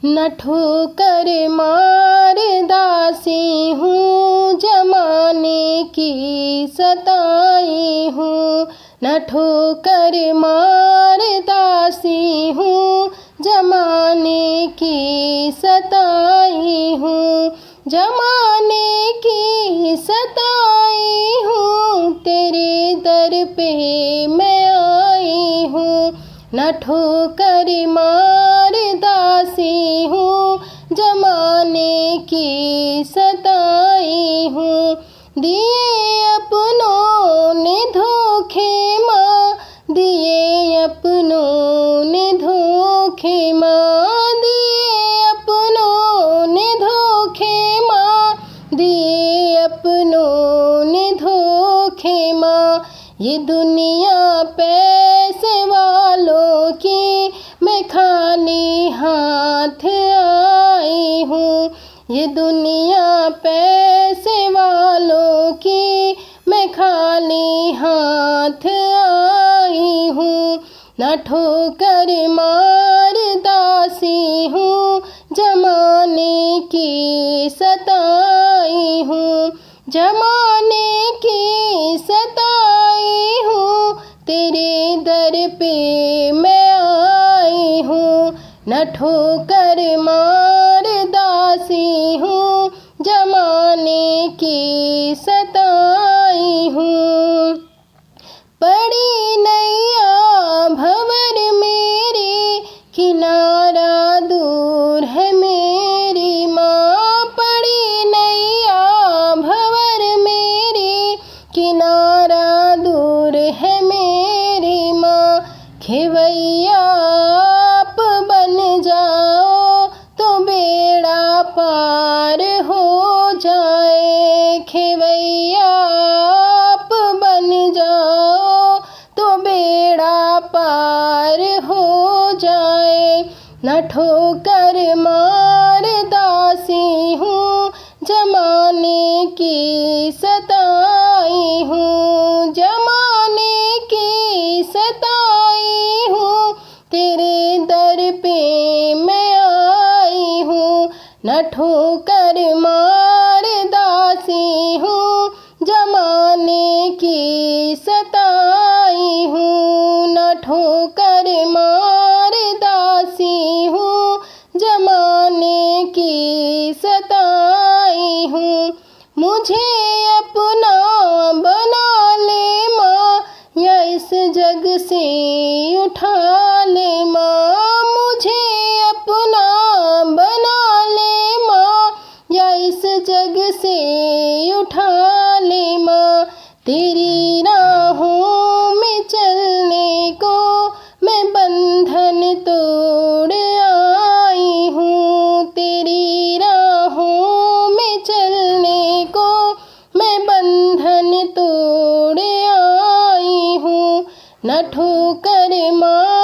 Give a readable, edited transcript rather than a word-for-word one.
न ठोकर मार दासी हूँ, जमाने की सताई हूँ। न ठोकर मार दासी हूँ, जमाने की सताई हूँ। जमाने की सताई हूँ, तेरे दर पे मैं आई हूँ। न ठोकर मार दासी हूँ, जमाने की सताई हूँ। दिए अपनों ने धोखे माँ, दिए अपनों ने धोखे माँ, दिए अपनों ने धोखे माँ, दिए अपनों ने धोखे माँ। ये दुनिया पैसे वालों की, मैं खाली हाथ आई हूँ। ये दुनिया पैसे वालों की, मैं खाली हाथ आई हूँ। न ठोकर मार दासी हूँ, जमाने की सताई हूँ। जमाने की सताई हूँ, तेरे दर पे मैं आई हूँ। न ठोकर मार दासी हूँ, जमाने की सताई हूँ। पड़ी नैया भंवर मेरी, किनारा दूर है मेरी माँ। पड़ी नैया भंवर मेरी, किनारा दूर है मेरी माँ। खेवैया आप बन जाओ तो बेड़ा पार हो जाए। खेवैया आप बन जाओ तो बेड़ा पार हो जाए। न ठोकर मार दासी हूँ, जमाने की सताई हूँ। जमाने की सताई हूँ, तेरे दर पे मैं आई हूँ। न ठोकर मार दासी हूँ, जमाने की सताई हूँ। न ठोकर मार दासी हूँ, जमाने की सताई हूँ। मुझे अपना बना ले माँ, या इस जग से उठा ले माँ। मुझे अपना बना ले माँ, या इस जग से उठा ले माँ। तेरी राहों में चलने को मैं बंधन तोड़ आई हूँ। तेरी राहों में चलने को मैं बंधन तोड़ आई हूँ। न ठोकर मार